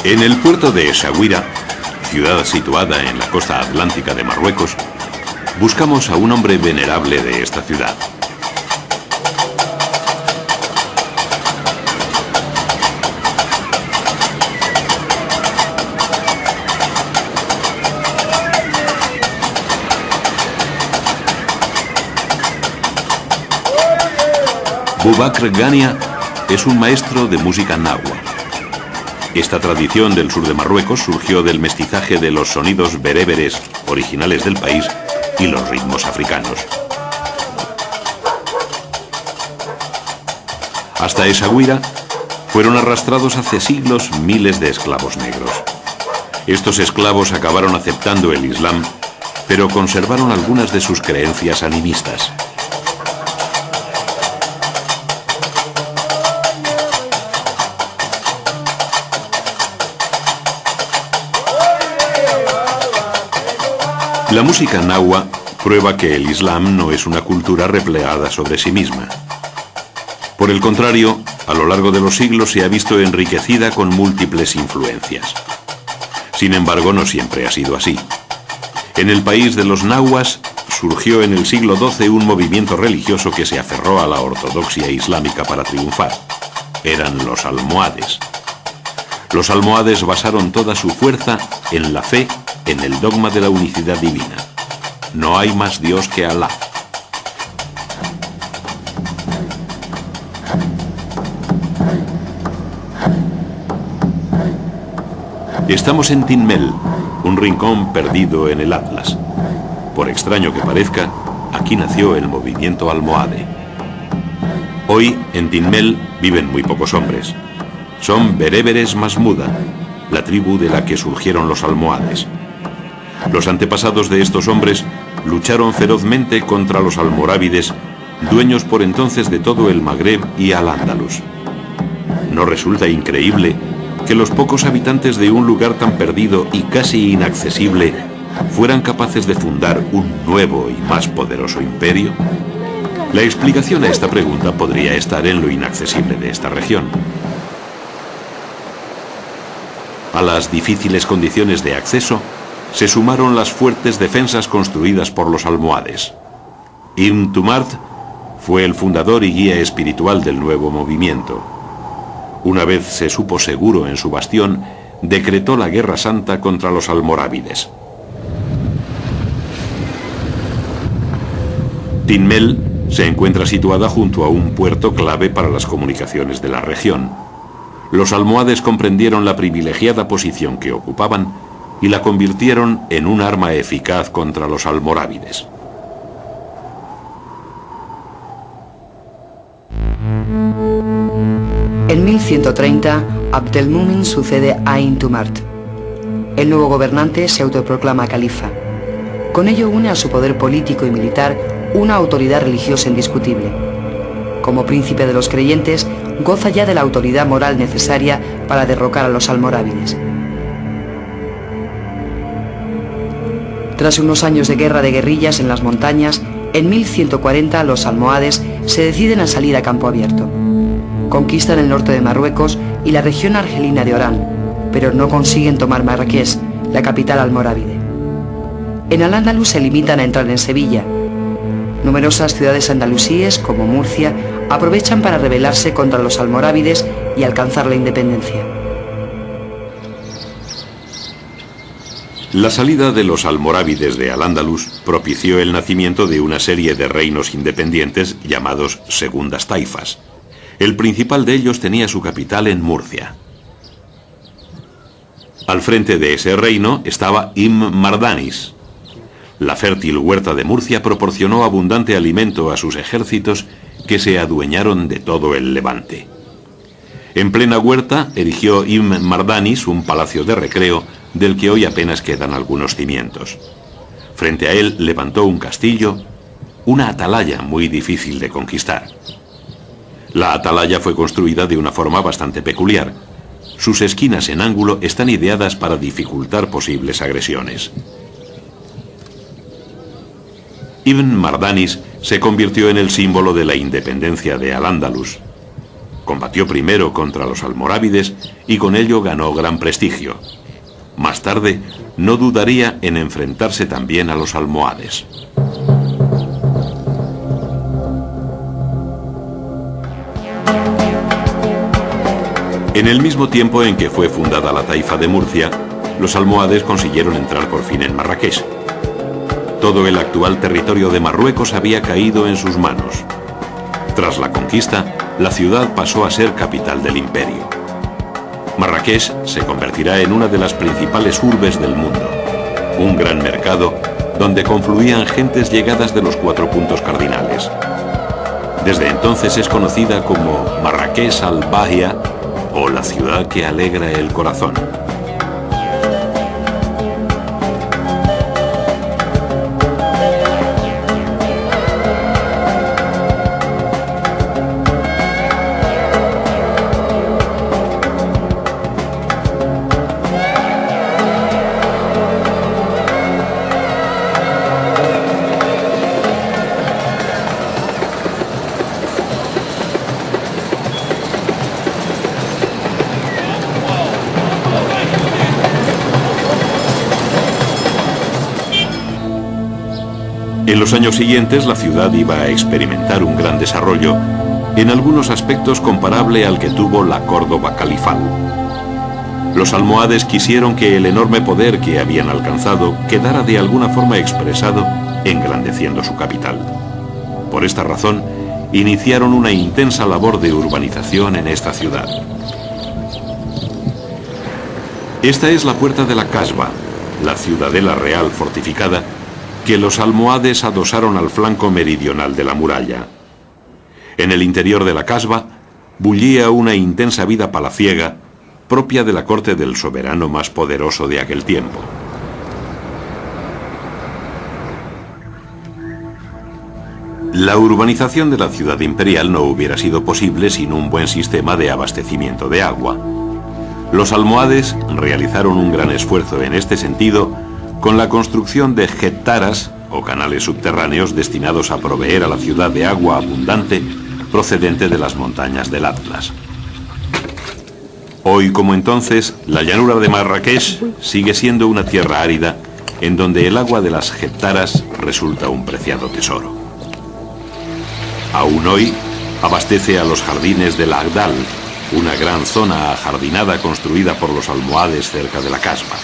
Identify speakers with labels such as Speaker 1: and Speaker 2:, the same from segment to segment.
Speaker 1: En el puerto de Essaouira, ciudad situada en la costa atlántica de Marruecos, buscamos a un hombre venerable de esta ciudad. Boubacar Ghania es un maestro de música nahua. Esta tradición del sur de Marruecos surgió del mestizaje de los sonidos bereberes originales del país y los ritmos africanos. Hasta Essaouira fueron arrastrados hace siglos miles de esclavos negros. Estos esclavos acabaron aceptando el Islam, pero conservaron algunas de sus creencias animistas. La música nahua prueba que el Islam no es una cultura replegada sobre sí misma. Por el contrario, a lo largo de los siglos se ha visto enriquecida con múltiples influencias. Sin embargo, no siempre ha sido así. En el país de los nahuas surgió en el siglo XII un movimiento religioso que se aferró a la ortodoxia islámica para triunfar. Eran los almohades. Los almohades basaron toda su fuerza en la fe en el dogma de la unicidad divina. No hay más Dios que Alá. Estamos en Tinmel, un rincón perdido en el Atlas. Por extraño que parezca, aquí nació el movimiento almohade. Hoy, en Tinmel, viven muy pocos hombres. Son bereberes Masmuda, la tribu de la que surgieron los almohades. Los antepasados de estos hombres lucharon ferozmente contra los almorávides, dueños por entonces de todo el Magreb y Al-Ándalus. ¿No resulta increíble que los pocos habitantes de un lugar tan perdido y casi inaccesible fueran capaces de fundar un nuevo y más poderoso imperio? La explicación a esta pregunta podría estar en lo inaccesible de esta región. A las difíciles condiciones de acceso se sumaron las fuertes defensas construidas por los almohades. Ibn Tumart fue el fundador y guía espiritual del nuevo movimiento. Una vez se supo seguro en su bastión, decretó la guerra santa contra los almorávides. Tinmel se encuentra situada junto a un puerto clave para las comunicaciones de la región. Los almohades comprendieron la privilegiada posición que ocupaban y la convirtieron en un arma eficaz contra los almorávides.
Speaker 2: En 1130, Abdelmumin sucede a Ibn Tumart. El nuevo gobernante se autoproclama califa. Con ello une a su poder político y militar una autoridad religiosa indiscutible. Como príncipe de los creyentes, goza ya de la autoridad moral necesaria para derrocar a los almorávides. Tras unos años de guerra de guerrillas en las montañas, en 1140 los almohades se deciden a salir a campo abierto. Conquistan el norte de Marruecos y la región argelina de Orán, pero no consiguen tomar Marrakech, la capital almorávide. En Al-Ándalus se limitan a entrar en Sevilla. Numerosas ciudades andalusíes, como Murcia, aprovechan para rebelarse contra los almorávides y alcanzar la independencia.
Speaker 1: La salida de los almorávides de Al-Ándalus propició el nacimiento de una serie de reinos independientes llamados segundas taifas. El principal de ellos tenía su capital en Murcia. Al frente de ese reino estaba Ibn Mardanis. La fértil huerta de Murcia proporcionó abundante alimento a sus ejércitos que se adueñaron de todo el Levante. En plena huerta erigió Ibn Mardanis un palacio de recreo del que hoy apenas quedan algunos cimientos. Frente a él levantó un castillo, una atalaya muy difícil de conquistar. La atalaya fue construida de una forma bastante peculiar. Sus esquinas en ángulo están ideadas para dificultar posibles agresiones. Ibn Mardanis se convirtió en el símbolo de la independencia de Al-Ándalus. Combatió primero contra los almorávides y con ello ganó gran prestigio. Más tarde, no dudaría en enfrentarse también a los almohades. En el mismo tiempo en que fue fundada la taifa de Murcia, los almohades consiguieron entrar por fin en Marrakech. Todo el actual territorio de Marruecos había caído en sus manos. Tras la conquista, la ciudad pasó a ser capital del imperio. Marrakech se convertirá en una de las principales urbes del mundo, un gran mercado donde confluían gentes llegadas de los 4 puntos cardinales. Desde entonces es conocida como Marrakech al-Bahia, o la ciudad que alegra el corazón. En los años siguientes, la ciudad iba a experimentar un gran desarrollo, en algunos aspectos comparable al que tuvo la Córdoba califal. Los almohades quisieron que el enorme poder que habían alcanzado quedara de alguna forma expresado, engrandeciendo su capital. Por esta razón, iniciaron una intensa labor de urbanización en esta ciudad. Esta es la puerta de la Kasba, la ciudadela real fortificada, que los almohades adosaron al flanco meridional de la muralla. En el interior de la Kasba bullía una intensa vida palaciega propia de la corte del soberano más poderoso de aquel tiempo. La urbanización de la ciudad imperial no hubiera sido posible sin un buen sistema de abastecimiento de agua. Los almohades realizaron un gran esfuerzo en este sentido con la construcción de jettaras, o canales subterráneos destinados a proveer a la ciudad de agua abundante procedente de las montañas del Atlas. Hoy como entonces, la llanura de Marrakech sigue siendo una tierra árida en donde el agua de las jettaras resulta un preciado tesoro. Aún hoy abastece a los jardines del Agdal, una gran zona ajardinada construida por los almohades cerca de la Kasba.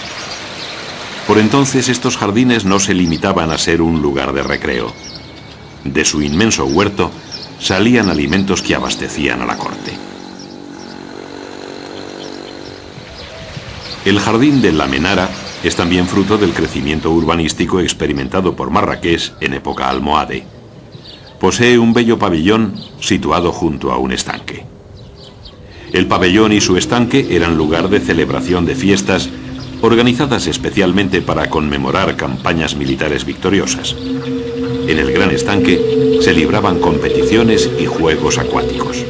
Speaker 1: Por entonces estos jardines no se limitaban a ser un lugar de recreo. De su inmenso huerto salían alimentos que abastecían a la corte. El jardín de la Menara es también fruto del crecimiento urbanístico experimentado por Marrakech en época almohade. Posee un bello pabellón situado junto a un estanque. El pabellón y su estanque eran lugar de celebración de fiestas organizadas especialmente para conmemorar campañas militares victoriosas. En el gran estanque se libraban competiciones y juegos acuáticos.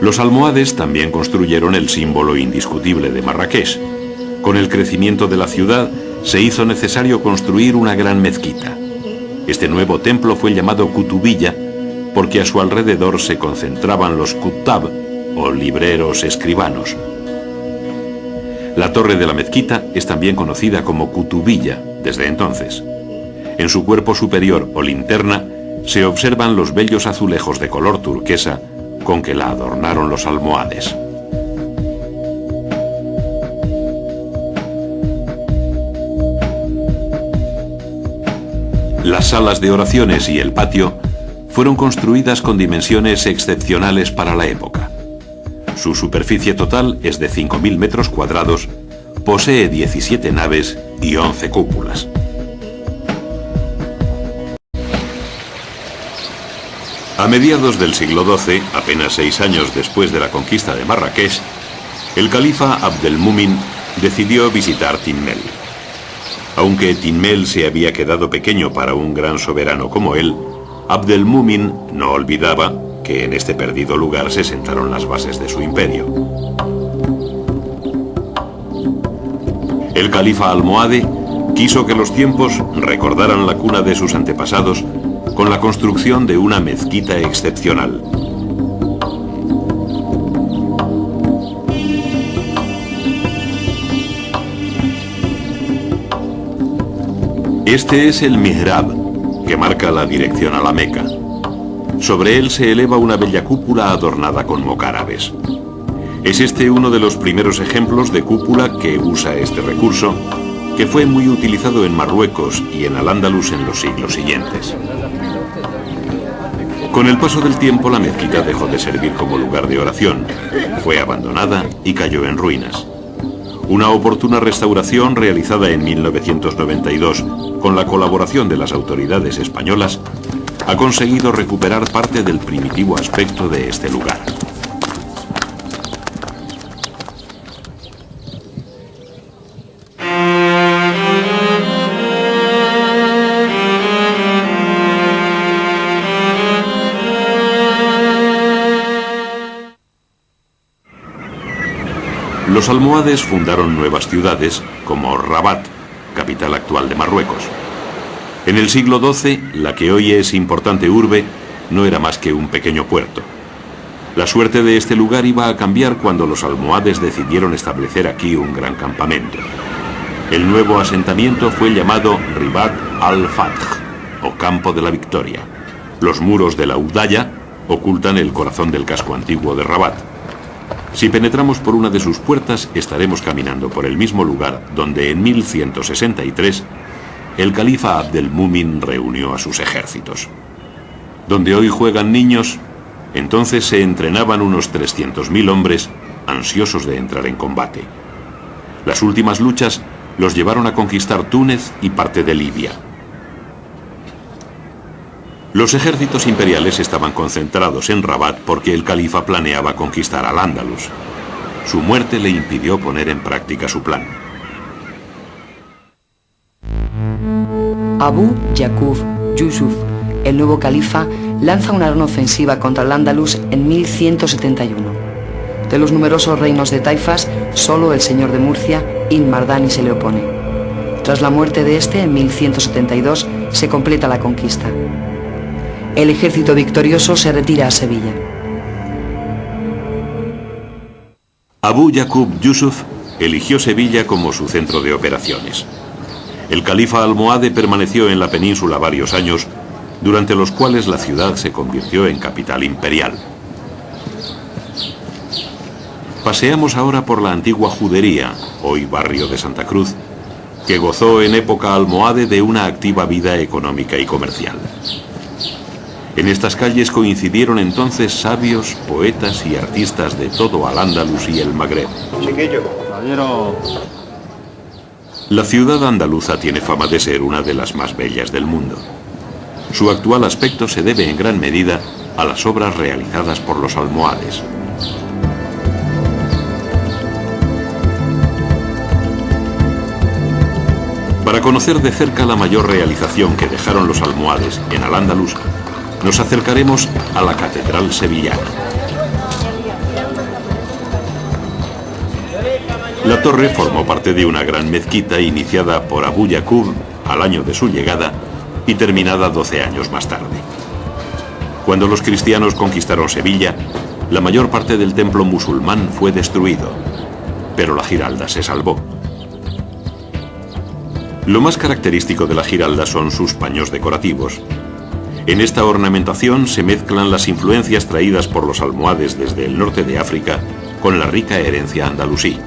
Speaker 1: Los almohades también construyeron el símbolo indiscutible de Marrakech. Con el crecimiento de la ciudad se hizo necesario construir una gran mezquita. Este nuevo templo fue llamado Kutubiyya porque a su alrededor se concentraban los kutab, o libreros escribanos. La torre de la mezquita es también conocida como Kutubiyya desde entonces. En su cuerpo superior o linterna se observan los bellos azulejos de color turquesa con que la adornaron los almohades. Las salas de oraciones y el patio fueron construidas con dimensiones excepcionales para la época. Su superficie total es de 5.000 metros cuadrados, posee 17 naves y 11 cúpulas. A mediados del siglo XII, apenas 6 años después de la conquista de Marrakech, el califa Abdelmúmin decidió visitar Tinmel. Aunque Tinmel se había quedado pequeño para un gran soberano como él, Abdelmúmin no olvidaba que en este perdido lugar se sentaron las bases de su imperio. El califa almohade quiso que los tiempos recordaran la cuna de sus antepasados con la construcción de una mezquita excepcional. Este es el mihrab, que marca la dirección a la Meca. Sobre él se eleva una bella cúpula adornada con mocárabes. Es este uno de los primeros ejemplos de cúpula que usa este recurso, que fue muy utilizado en Marruecos y en Al-Ándalus en los siglos siguientes. Con el paso del tiempo, la mezquita dejó de servir como lugar de oración, fue abandonada y cayó en ruinas. Una oportuna restauración realizada en 1992, con la colaboración de las autoridades españolas, ha conseguido recuperar parte del primitivo aspecto de este lugar. Los almohades fundaron nuevas ciudades, como Rabat, capital actual de Marruecos. En el siglo XII, la que hoy es importante urbe, no era más que un pequeño puerto. La suerte de este lugar iba a cambiar cuando los almohades decidieron establecer aquí un gran campamento. El nuevo asentamiento fue llamado Ribat al-Fath, o Campo de la Victoria. Los muros de la Udaya ocultan el corazón del casco antiguo de Rabat. Si penetramos por una de sus puertas, estaremos caminando por el mismo lugar donde en 1163 el califa Abdelmúmin reunió a sus ejércitos. Donde hoy juegan niños, entonces se entrenaban unos 300.000 hombres ansiosos de entrar en combate. Las últimas luchas los llevaron a conquistar Túnez y parte de Libia. Los ejércitos imperiales estaban concentrados en Rabat porque el califa planeaba conquistar Al-Ándalus. Su muerte le impidió poner en práctica su plan.
Speaker 2: Abu Yaqub Yusuf, el nuevo califa, lanza una gran ofensiva contra Al-Ándalus en 1171. De los numerosos reinos de taifas, solo el señor de Murcia, Ibn Mardani, se le opone. Tras la muerte de este, en 1172, se completa la conquista. El ejército victorioso se retira a Sevilla.
Speaker 1: Abu Yaqub Yusuf eligió Sevilla como su centro de operaciones. El califa almohade permaneció en la península varios años, durante los cuales la ciudad se convirtió en capital imperial. Paseamos ahora por la antigua Judería, hoy barrio de Santa Cruz, que gozó en época almohade de una activa vida económica y comercial. En estas calles coincidieron entonces sabios, poetas y artistas de todo Al-Ándalus y el Magreb. La ciudad andaluza tiene fama de ser una de las más bellas del mundo. Su actual aspecto se debe en gran medida a las obras realizadas por los almohades. Para conocer de cerca la mayor realización que dejaron los almohades en Al-Ándalus, nos acercaremos a la Catedral Sevillana. La torre formó parte de una gran mezquita iniciada por Abu Yaqub al año de su llegada y terminada 12 años más tarde. Cuando los cristianos conquistaron Sevilla, la mayor parte del templo musulmán fue destruido, pero la Giralda se salvó. Lo más característico de la Giralda son sus paños decorativos. En esta ornamentación se mezclan las influencias traídas por los almohades desde el norte de África con la rica herencia andalusí.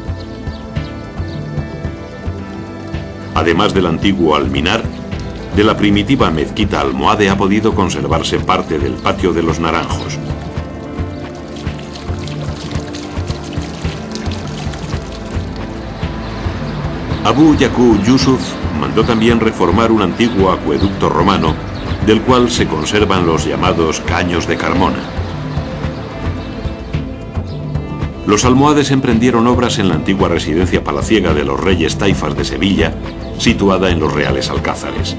Speaker 1: Además del antiguo alminar, de la primitiva mezquita almohade ha podido conservarse parte del patio de los Naranjos. Abu Yaqub Yusuf mandó también reformar un antiguo acueducto romano, del cual se conservan los llamados caños de Carmona. Los almohades emprendieron obras en la antigua residencia palaciega de los reyes taifas de Sevilla, situada en los Reales Alcázares.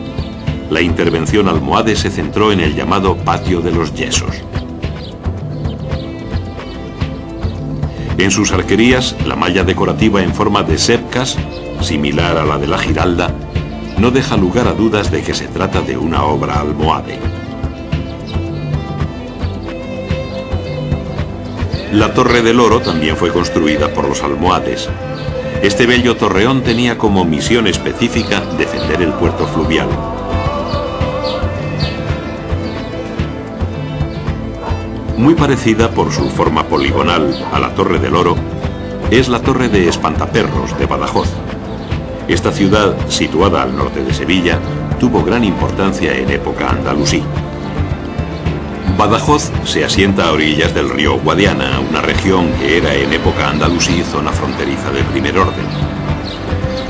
Speaker 1: La intervención almohade se centró en el llamado Patio de los Yesos. En sus arquerías, la malla decorativa en forma de sebcas, similar a la de la Giralda, no deja lugar a dudas de que se trata de una obra almohade. La Torre del Oro también fue construida por los almohades. Este bello torreón tenía como misión específica defender el puerto fluvial. Muy parecida por su forma poligonal a la Torre del Oro, es la Torre de Espantaperros de Badajoz. Esta ciudad, situada al norte de Sevilla, tuvo gran importancia en época andalusí. Badajoz se asienta a orillas del río Guadiana, una región que era en época andalusí zona fronteriza de primer orden.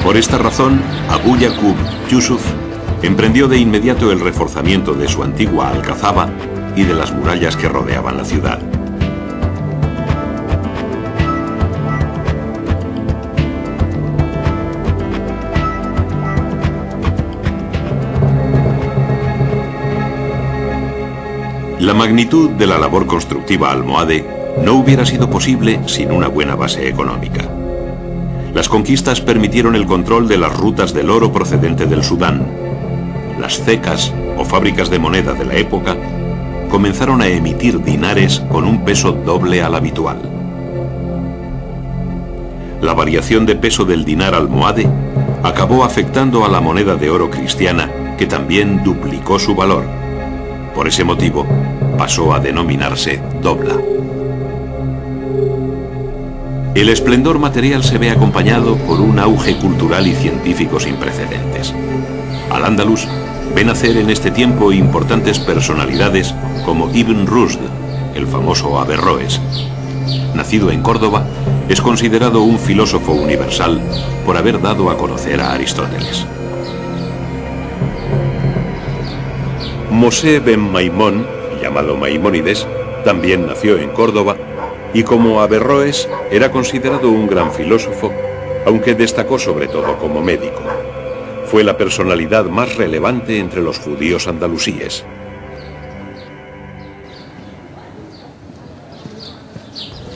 Speaker 1: Por esta razón, Abu Yaqub Yusuf emprendió de inmediato el reforzamiento de su antigua alcazaba y de las murallas que rodeaban la ciudad. La magnitud de la labor constructiva almohade no hubiera sido posible sin una buena base económica. Las conquistas permitieron el control de las rutas del oro procedente del Sudán. Las cecas, o fábricas de moneda de la época, comenzaron a emitir dinares con un peso doble al habitual. La variación de peso del dinar almohade acabó afectando a la moneda de oro cristiana, que también duplicó su valor. Por ese motivo, pasó a denominarse dobla. El esplendor material se ve acompañado por un auge cultural y científico sin precedentes. Al-Ándalus ve nacer en este tiempo importantes personalidades como Ibn Rushd, el famoso Averroes. Nacido en Córdoba, es considerado un filósofo universal por haber dado a conocer a Aristóteles. Mosé ben Maimón, llamado Maimónides, también nació en Córdoba y como Averroes era considerado un gran filósofo, aunque destacó sobre todo como médico. Fue la personalidad más relevante entre los judíos andalusíes.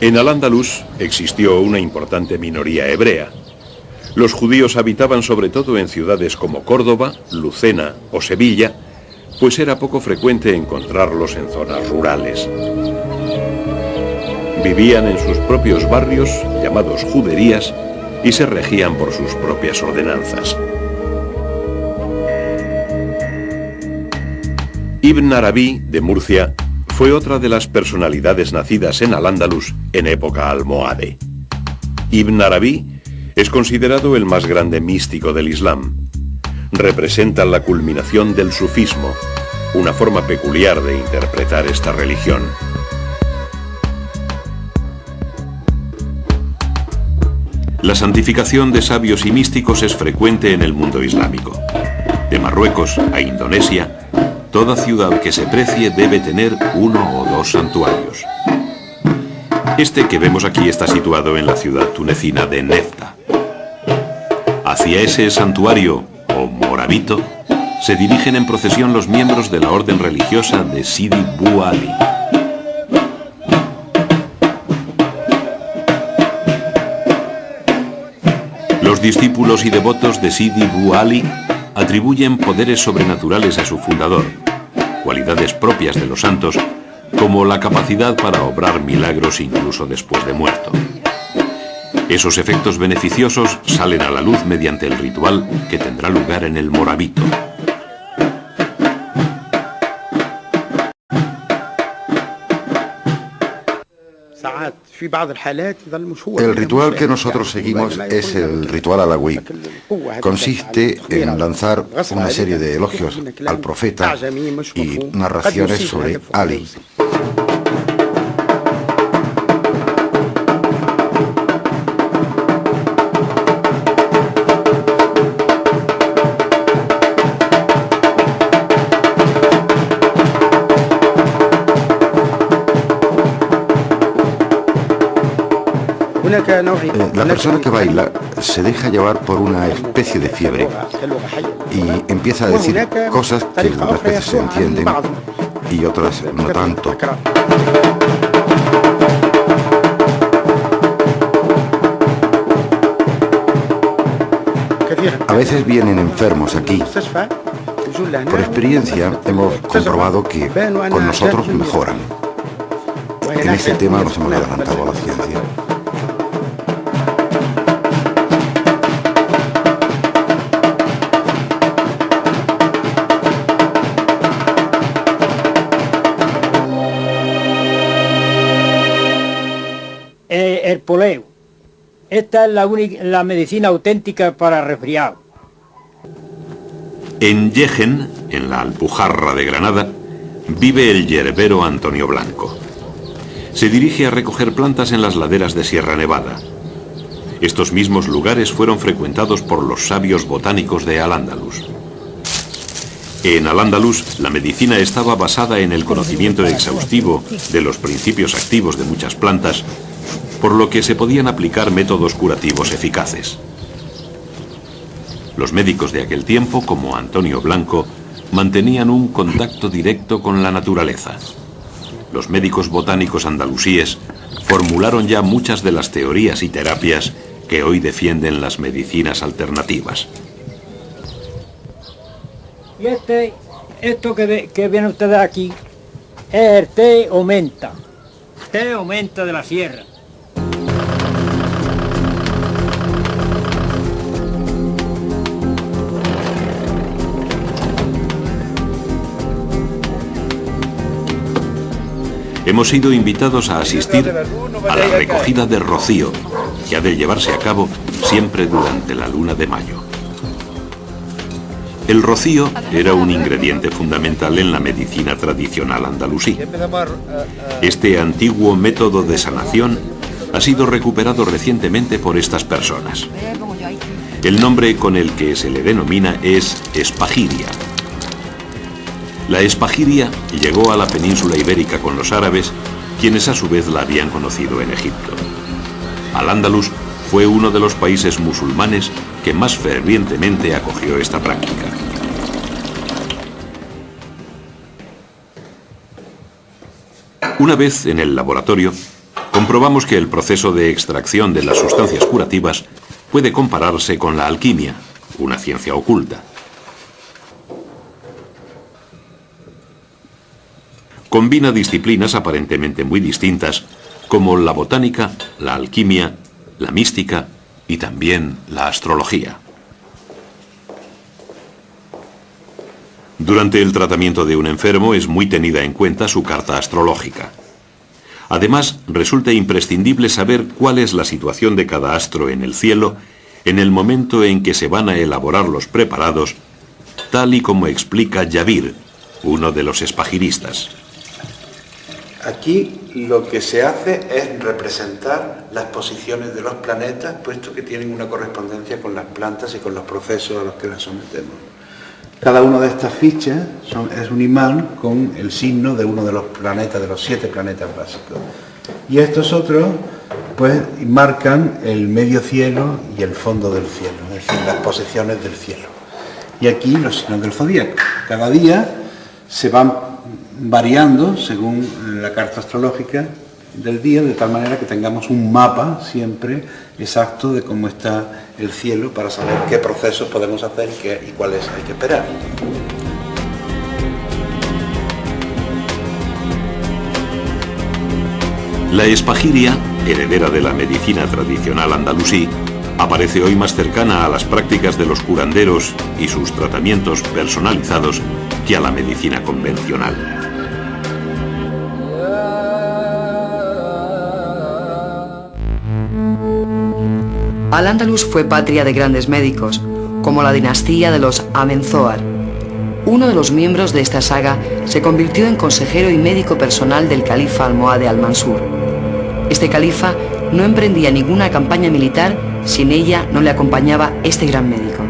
Speaker 1: En Al-Ándalus existió una importante minoría hebrea. Los judíos habitaban sobre todo en ciudades como Córdoba, Lucena o Sevilla, pues era poco frecuente encontrarlos en zonas rurales. Vivían en sus propios barrios, llamados juderías, y se regían por sus propias ordenanzas. Ibn Arabi, de Murcia, fue otra de las personalidades nacidas en Al-Ándalus en época almohade. Ibn Arabi es considerado el más grande místico del Islam. Representa la culminación del sufismo, una forma peculiar de interpretar esta religión. La santificación de sabios y místicos es frecuente en el mundo islámico. De Marruecos a Indonesia, toda ciudad que se precie debe tener uno o dos santuarios. Este que vemos aquí está situado en la ciudad tunecina de Nefta. Hacia ese santuario, o morabito, se dirigen en procesión los miembros de la orden religiosa de Sidi Bou Ali. Los discípulos y devotos de Sidi Bou Ali atribuyen poderes sobrenaturales a su fundador, cualidades propias de los santos, como la capacidad para obrar milagros incluso después de muerto. Esos efectos beneficiosos salen a la luz mediante el ritual que tendrá lugar en el morabito.
Speaker 3: El ritual que nosotros seguimos es el ritual alawí. Consiste en lanzar una serie de elogios al profeta y narraciones sobre Ali. La persona que baila se deja llevar por una especie de fiebre y empieza a decir cosas que algunas veces se entienden y otras no tanto. A veces vienen enfermos aquí. Por experiencia hemos comprobado que con nosotros mejoran. en este tema nos hemos adelantado a la ciencia.
Speaker 4: El poleo. Esta es la medicina auténtica para resfriado.
Speaker 1: En Yegen, en la Alpujarra de Granada, vive el yerbero Antonio Blanco. Se dirige a recoger plantas en las laderas de Sierra Nevada. Estos mismos lugares fueron frecuentados por los sabios botánicos de Al-Ándalus. En Al-Ándalus, la medicina estaba basada en el conocimiento exhaustivo de los principios activos de muchas plantas, por lo que se podían aplicar métodos curativos eficaces. Los médicos de aquel tiempo, como Antonio Blanco, mantenían un contacto directo con la naturaleza. Los médicos botánicos andalusíes formularon ya muchas de las teorías y terapias que hoy defienden las medicinas alternativas.
Speaker 4: Y esto que ven ustedes aquí es el té o menta. Té o menta de la sierra.
Speaker 1: Hemos sido invitados a asistir a la recogida de rocío, que ha de llevarse a cabo siempre durante la luna de mayo. El rocío era un ingrediente fundamental en la medicina tradicional andalusí. Este antiguo método de sanación ha sido recuperado recientemente por estas personas. El nombre con el que se le denomina es espagiria. La espagiria llegó a la península ibérica con los árabes, quienes a su vez la habían conocido en Egipto. Al-Ándalus fue uno de los países musulmanes que más fervientemente acogió esta práctica. Una vez en el laboratorio, comprobamos que el proceso de extracción de las sustancias curativas puede compararse con la alquimia, una ciencia oculta. Combina disciplinas aparentemente muy distintas, como la botánica, la alquimia, la mística y también la astrología. Durante el tratamiento de un enfermo es muy tenida en cuenta su carta astrológica. Además, resulta imprescindible saber cuál es la situación de cada astro en el cielo en el momento en que se van a elaborar los preparados, tal y como explica Yavir, uno de los espagiristas.
Speaker 5: Aquí lo que se hace es representar las posiciones de los planetas, puesto que tienen una correspondencia con las plantas y con los procesos a los que las sometemos. Cada una de estas fichas es un imán con el signo de uno de los planetas, de los 7 planetas básicos. Y estos otros, pues, marcan el medio cielo y el fondo del cielo, es decir, las posiciones del cielo. Y aquí los signos del zodíaco. Cada día se van variando según la carta astrológica del día, de tal manera que tengamos un mapa siempre exacto de cómo está el cielo para saber qué procesos podemos hacer y cuáles hay que esperar.
Speaker 1: La espagiria, heredera de la medicina tradicional andalusí, aparece hoy más cercana a las prácticas de los curanderos y sus tratamientos personalizados que a la medicina convencional.
Speaker 2: Al-Ándalus fue patria de grandes médicos, como la dinastía de los Amenzoar. Uno de los miembros de esta saga se convirtió en consejero y médico personal del califa almohade al-Mansur. Este califa no emprendía ninguna campaña militar si en ella no le acompañaba este gran médico.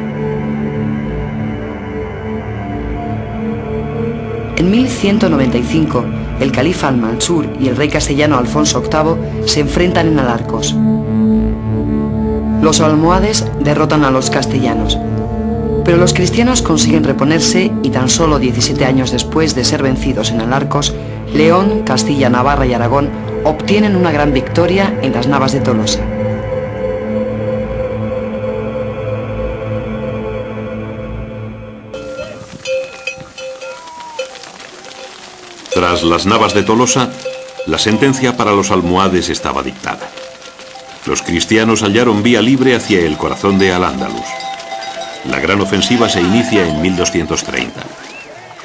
Speaker 2: En 1195, el califa al-Mansur y el rey castellano Alfonso VIII se enfrentan en Alarcos. Los almohades derrotan a los castellanos, pero los cristianos consiguen reponerse y tan solo 17 años después de ser vencidos en Alarcos, León, Castilla, Navarra y Aragón obtienen una gran victoria en las Navas de Tolosa.
Speaker 1: Tras las Navas de Tolosa, La sentencia para los almohades estaba dictada. Los cristianos hallaron vía libre hacia el corazón de Al-Ándalus. La gran ofensiva se inicia en 1230.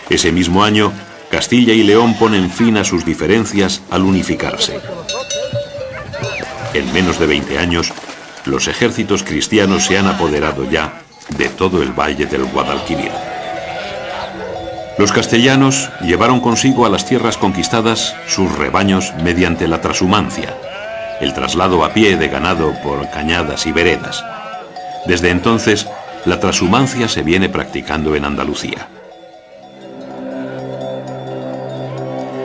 Speaker 1: Ese mismo año, Castilla y León ponen fin a sus diferencias al unificarse. En menos de 20 años, los ejércitos cristianos se han apoderado ya de todo el valle del Guadalquivir. Los castellanos llevaron consigo a las tierras conquistadas sus rebaños mediante la trashumancia, el traslado a pie de ganado por cañadas y veredas. Desde entonces, la trashumancia se viene practicando en Andalucía.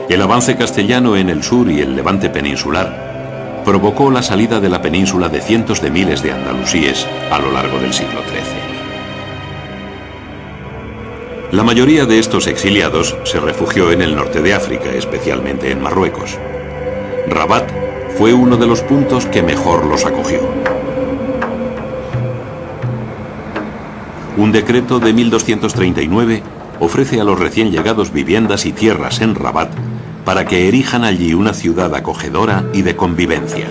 Speaker 1: El avance castellano en el sur y el levante peninsular provocó la salida de la península de cientos de miles de andalusíes a lo largo del siglo XIII. La mayoría de estos exiliados se refugió en el norte de África, especialmente en Marruecos. Rabat fue uno de los puntos que mejor los acogió. Un decreto de 1239 ofrece a los recién llegados viviendas y tierras en Rabat para que erijan allí una ciudad acogedora y de convivencia.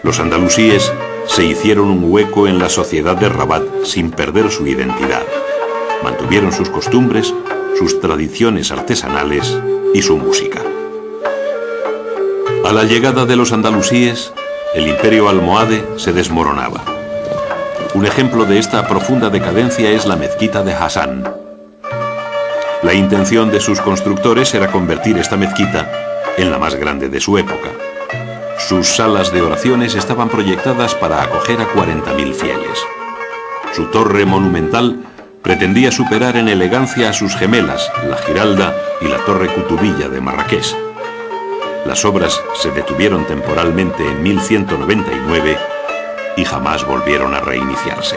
Speaker 1: Los andalusíes se hicieron un hueco en la sociedad de Rabat sin perder su identidad. Mantuvieron sus costumbres, sus tradiciones artesanales y su música. A la llegada de los andalusíes, el imperio almohade se desmoronaba. Un ejemplo de esta profunda decadencia es la mezquita de Hassan. La intención de sus constructores era convertir esta mezquita en la más grande de su época. Sus salas de oraciones estaban proyectadas para acoger a 40.000 fieles. Su torre monumental pretendía superar en elegancia a sus gemelas, la Giralda y la Torre Cutubilla de Marrakech. Las obras se detuvieron temporalmente en 1199 y jamás volvieron a reiniciarse.